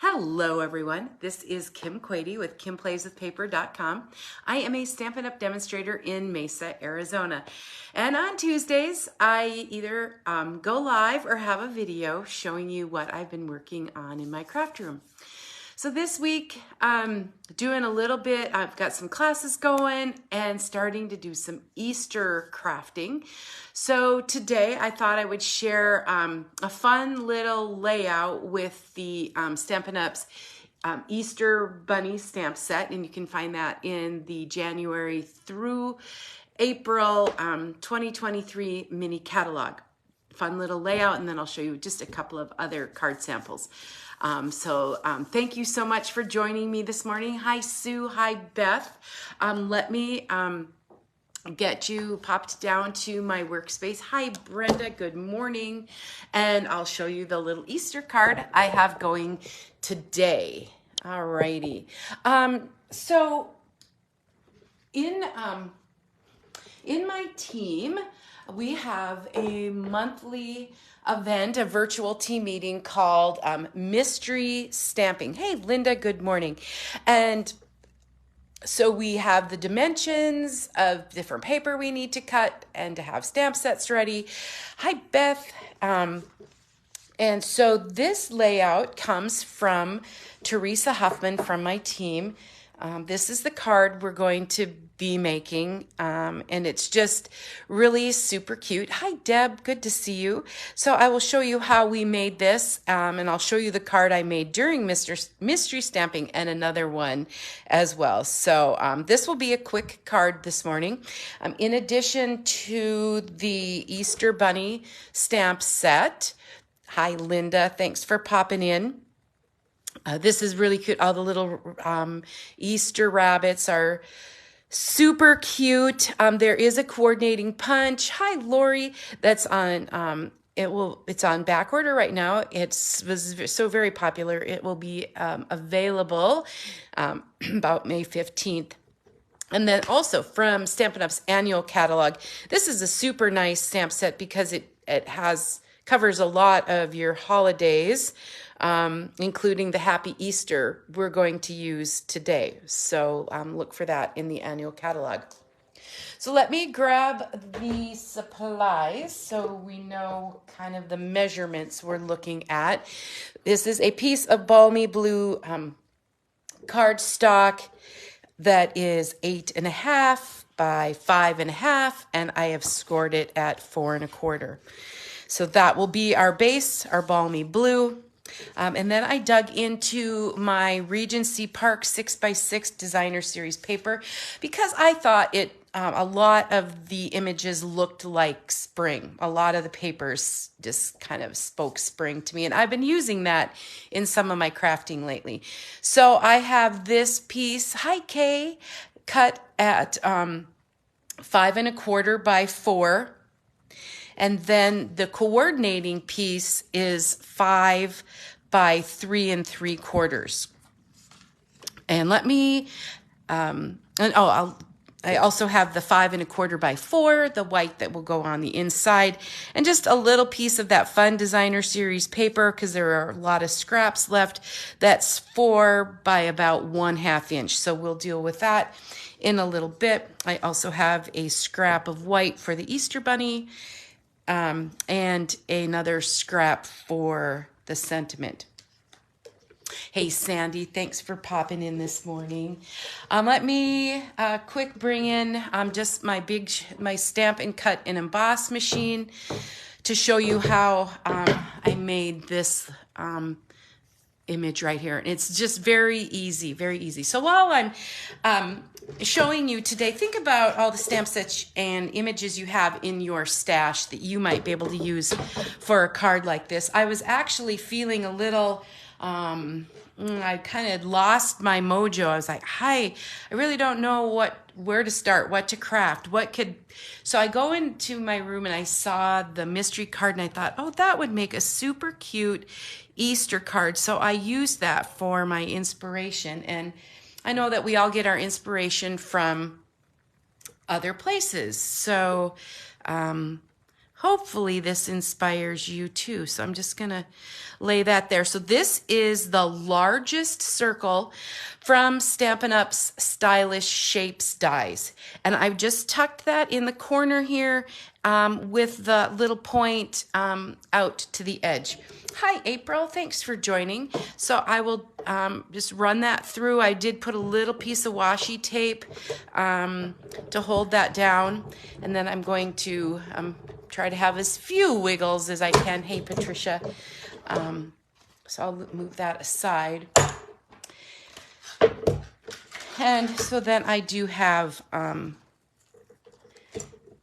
Hello everyone, this is Kim Quady with KimPlaysWithPaper.com. I am a Stampin' Up! Demonstrator in Mesa, Arizona. And on Tuesdays, I either go live or have a video showing you what I've been working on in my craft room. So this week, doing a little bit, I've got some classes going and starting to do some Easter crafting. So today I thought I would share a fun little layout with the Stampin' Up's Easter Bunny stamp set, and you can find that in the January through April 2023 mini catalog. Fun little layout, and then I'll show you just a couple of other card samples. Thank you so much for joining me this morning. Hi, Sue. Hi, Beth. Let me get you popped down to my workspace. Hi, Brenda. Good morning. And I'll show you the little Easter card I have going today. All righty. So in my team, we have a monthly event, a virtual team meeting called Mystery Stamping. Hey, Linda, good morning. And so we have the dimensions of different paper we need to cut and to have stamp sets ready. Hi, Beth. And so this layout comes from Teresa Huffman from my team. This is the card we're going to be making, and it's just really super cute. Hi, Deb. Good to see you. So I will show you how we made this, and I'll show you the card I made during Mystery Stamping and another one as well. So this will be a quick card this morning. In addition to the Easter Bunny stamp set. Hi, Linda. Thanks for popping in. This is really cute. All the little Easter rabbits are super cute. There is a coordinating punch. Hi, Lori. That's on. It's on back order right now. Was so very popular. It will be available about May 15th. And then also from Stampin' Up's annual catalog. This is a super nice stamp set because it covers a lot of your holidays, including the Happy Easter we're going to use today. So look for that in the annual catalog. So let me grab the supplies so we know kind of the measurements we're looking at. This is a piece of balmy blue cardstock that is 8.5 by 5.5, and I have scored it at 4.25. So that will be our base, our balmy blue. And then I dug into my Regency Park 6x6 Designer Series paper because I thought a lot of the images looked like spring. A lot of the papers just kind of spoke spring to me, and I've been using that in some of my crafting lately. So I have this piece, hi Kay, cut at 5.25 by 4. And then the coordinating piece is 5 by 3.75. And let me, I also have the 5.25 by 4, the white that will go on the inside, and just a little piece of that fun Designer Series paper because there are a lot of scraps left. That's 4 by about 1/2 inch. So we'll deal with that in a little bit. I also have a scrap of white for the Easter Bunny. And another scrap for the sentiment. Hey, Sandy, thanks for popping in this morning. Let me quick bring in just my stamp and cut and emboss machine to show you how I made this image right here. It's just very easy, very easy. So while I'm showing you today, think about all the stamp sets and images you have in your stash that you might be able to use for a card like this. I was actually feeling a little, I kind of lost my mojo. I was like, hi, I really don't know where to start, what to craft, so I go into my room and I saw the mystery card and I thought, oh, that would make a super cute Easter card. So I used that for my inspiration. And I know that we all get our inspiration from other places. So hopefully this inspires you too. So I'm just gonna lay that there. So this is the largest circle from Stampin' Up's Stylish Shapes dies. And I've just tucked that in the corner here with the little point out to the edge. Hi, April. Thanks for joining. So I will just run that through. I did put a little piece of washi tape to hold that down. And then I'm going to try to have as few wiggles as I can. Hey, Patricia. So I'll move that aside. And so then I do have,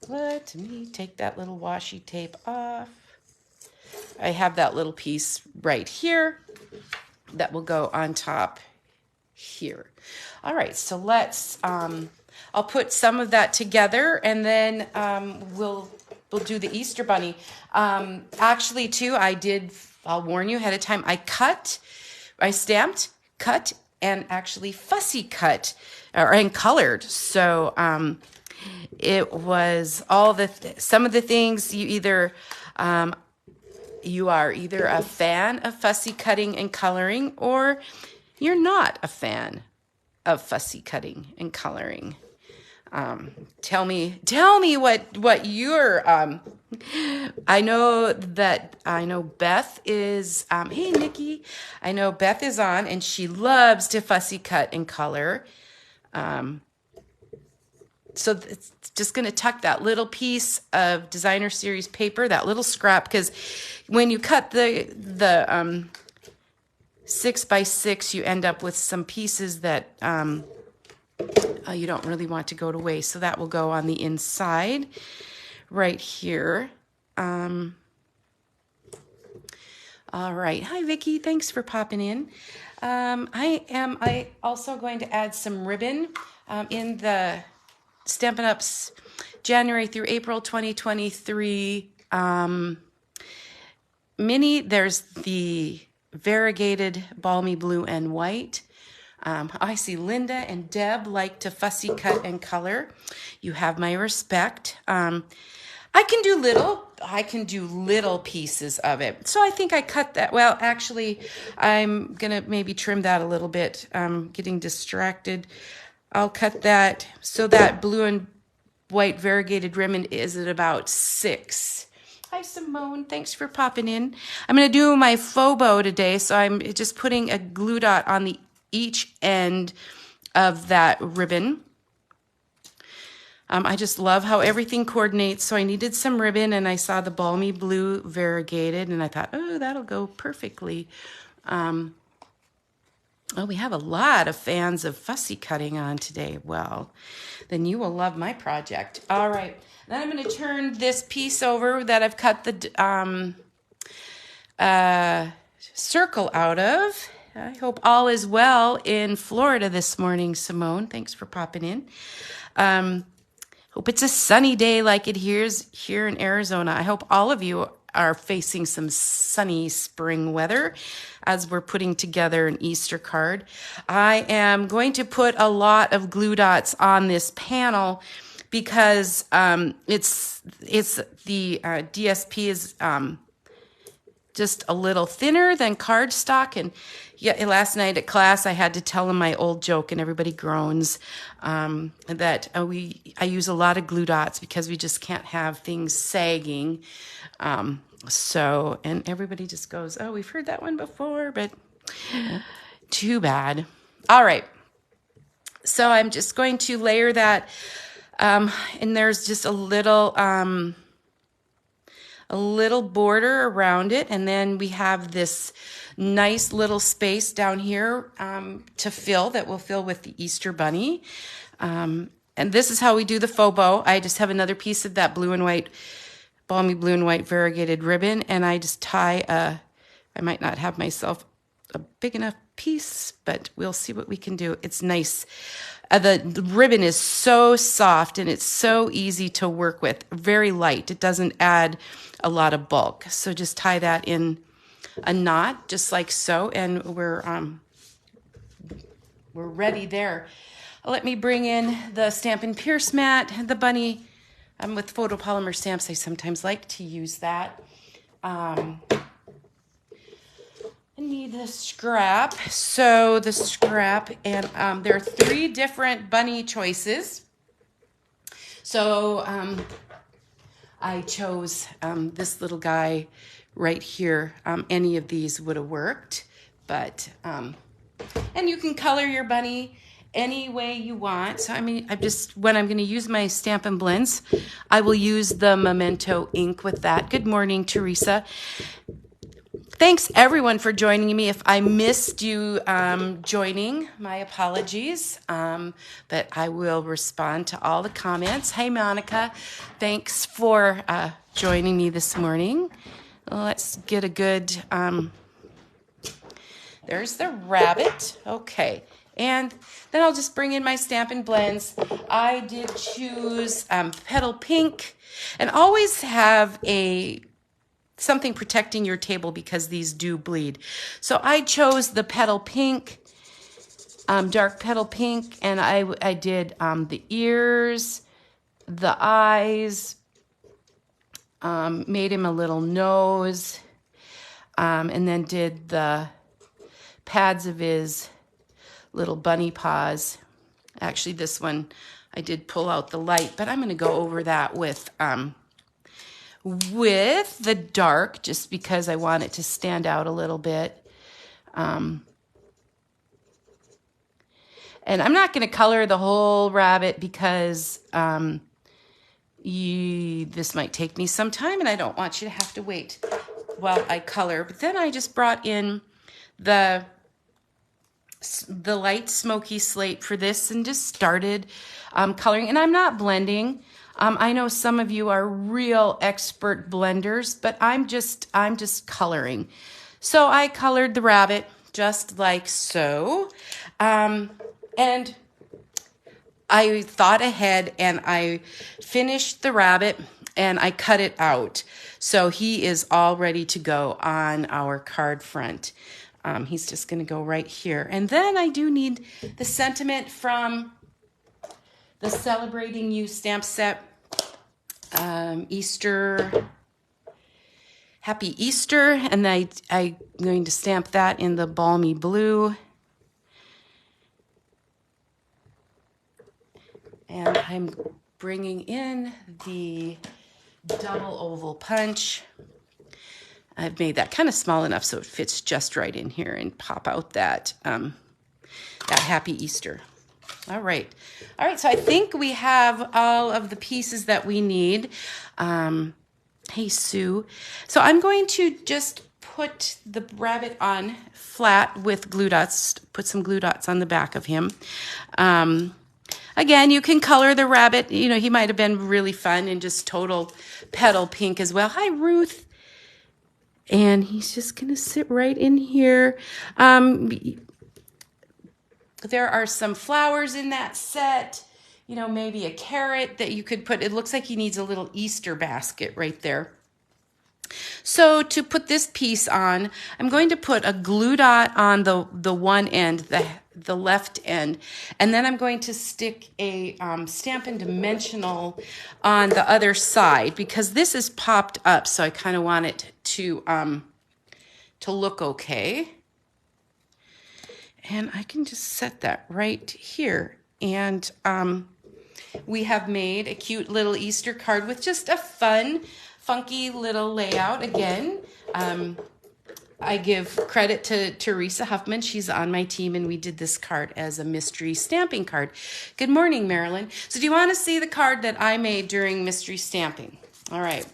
let me take that little washi tape off. I have that little piece right here that will go on top here. All right, so let's, I'll put some of that together and then we'll do the Easter Bunny. Actually too, I'll warn you ahead of time, I stamped, cut, and actually fussy cut and colored. So it was all some of the things you are either a fan of fussy cutting and coloring or you're not a fan of fussy cutting and coloring. Tell me what you're, I know Beth is, hey, Nikki, I know Beth is on and she loves to fussy cut and color. So it's just going to tuck that little piece of Designer Series paper, that little scrap, because when you cut the 6x6, you end up with some pieces that you don't really want to go to waste. So that will go on the inside right here. All right. Hi, Vicki. Thanks for popping in. I also going to add some ribbon in the Stampin' Up's January through April 2023 mini. There's the variegated balmy blue and white. I see Linda and Deb like to fussy cut and color. You have my respect. I can do little pieces of it. So I think I cut that. Well, actually, I'm going to maybe trim that a little bit. Getting distracted. I'll cut that. So that blue and white variegated ribbon is at about 6. Hi, Simone. Thanks for popping in. I'm going to do my faux bow today. So I'm just putting a glue dot on each end of that ribbon. I just love how everything coordinates. So I needed some ribbon and I saw the balmy blue variegated and I thought, oh, that'll go perfectly. Oh, we have a lot of fans of fussy cutting on today. Well, then you will love my project. All right. Then I'm going to turn this piece over that I've cut the circle out of. I hope all is well in Florida this morning, Simone. Thanks for popping in. Hope it's a sunny day like it is here in Arizona. I hope all of you are facing some sunny spring weather as we're putting together an Easter card. I am going to put a lot of glue dots on this panel because it's the DSP is just a little thinner than cardstock. And yeah, last night at class, I had to tell them my old joke and everybody groans that I use a lot of glue dots because we just can't have things sagging. And everybody just goes, oh, we've heard that one before, but too bad. All right. So I'm just going to layer that. And there's just a little border around it. And then we have this nice little space down here to fill that will fill with the Easter Bunny. And this is how we do the faux bow. I just have another piece of that blue and white, balmy blue and white variegated ribbon. And I just tie I might not have myself a big enough piece, but we'll see what we can do. It's nice. The ribbon is so soft and it's so easy to work with. Very light. It doesn't add a lot of bulk. So just tie that in a knot, just like so, and we're ready there. Let me bring in the Stampin' Pierce mat. The bunny with photopolymer stamps, I sometimes like to use that. I need the scrap. So the scrap, and there are 3 different bunny choices. So I chose this little guy right here. Any of these would have worked, but and you can color your bunny any way you want. So when I'm going to use my Stampin' Blends, I will use the Memento ink with that. Good morning, Teresa. Thanks everyone for joining me. If I missed you joining, my apologies, but I will respond to all the comments. Hey, Monica, thanks for joining me this morning. Let's get a good, there's the rabbit. Okay. And then I'll just bring in my Stampin' Blends. I did choose Petal Pink, and always have something protecting your table because these do bleed. So I chose the Petal Pink, dark Petal Pink, and I did the ears, the eyes, made him a little nose, and then did the pads of his little bunny paws. Actually, this one I did pull out the light, but I'm going to go over that with the dark, just because I want it to stand out a little bit. And I'm not going to color the whole rabbit because this might take me some time, and I don't want you to have to wait while I color. But then I just brought in the light smoky slate for this and just started coloring. And I'm not blending. I know some of you are real expert blenders, but I'm just coloring. So I colored the rabbit just like so. And I thought ahead, and I finished the rabbit and I cut it out. So he is all ready to go on our card front. He's just going to go right here. And then I do need the sentiment from the Celebrating You stamp set. Easter, Happy Easter. And I'm going to stamp that in the Balmy Blue. And I'm bringing in the double oval punch. I've made that kind of small enough so it fits just right in here and pop out that Happy Easter. All right. So I think we have all of the pieces that we need. Hey, Sue. So I'm going to just put the rabbit on flat with glue dots, put some glue dots on the back of him. Again, you can color the rabbit. You know, he might have been really fun in just total petal pink as well. Hi, Ruth. And he's just going to sit right in here. There are some flowers in that set. You know, maybe a carrot that you could put. It looks like he needs a little Easter basket right there. So to put this piece on, I'm going to put a glue dot on the one end, the left end, and then I'm going to stick a Stampin' Dimensional on the other side because this is popped up, so I kind of want it to look okay. And I can just set that right here. And we have made a cute little Easter card with just a fun, funky little layout. Again, I give credit to Teresa Huffman. She's on my team, and we did this card as a mystery stamping card. Good morning, Marilyn. So do you want to see the card that I made during mystery stamping? All right.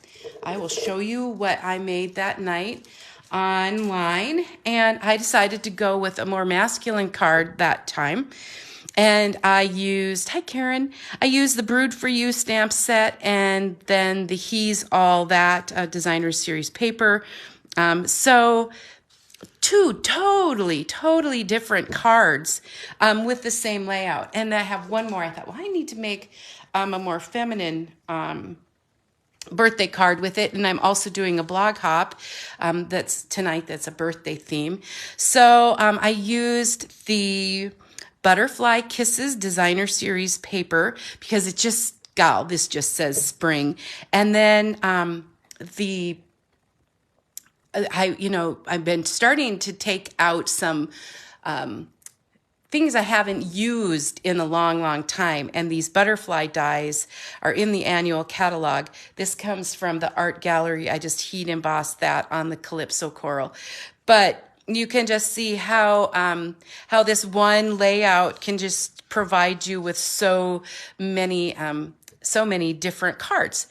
I will show you what I made that night online, and I decided to go with a more masculine card that time. And I used, hi Karen, I used the Brood for You stamp set and then the He's All That Designer Series paper. So two totally different cards with the same layout. And I have one more. I thought, well, I need to make a more feminine birthday card with it. And I'm also doing a blog hop that's tonight. That's a birthday theme. So I used the Butterfly Kisses Designer Series paper because it just gal. This just says spring. And then I've been starting to take out some things I haven't used in a long, long time. And these butterfly dies are in the annual catalog. This comes from the art gallery. I just heat embossed that on the Calypso coral. But you can just see how this one layout can just provide you with so many different cards.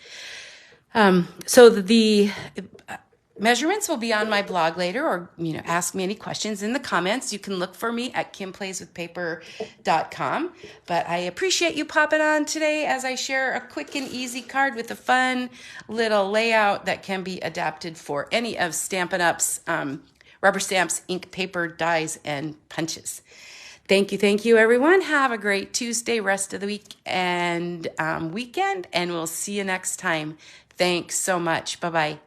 So the measurements will be on my blog later, or ask me any questions in the comments. You can look for me at kimplayswithpaper.com. But I appreciate you popping on today as I share a quick and easy card with a fun little layout that can be adapted for any of Stampin' Up's rubber stamps, ink, paper, dies, and punches. Thank you, everyone. Have a great Tuesday, rest of the week and weekend, and we'll see you next time. Thanks so much. Bye-bye.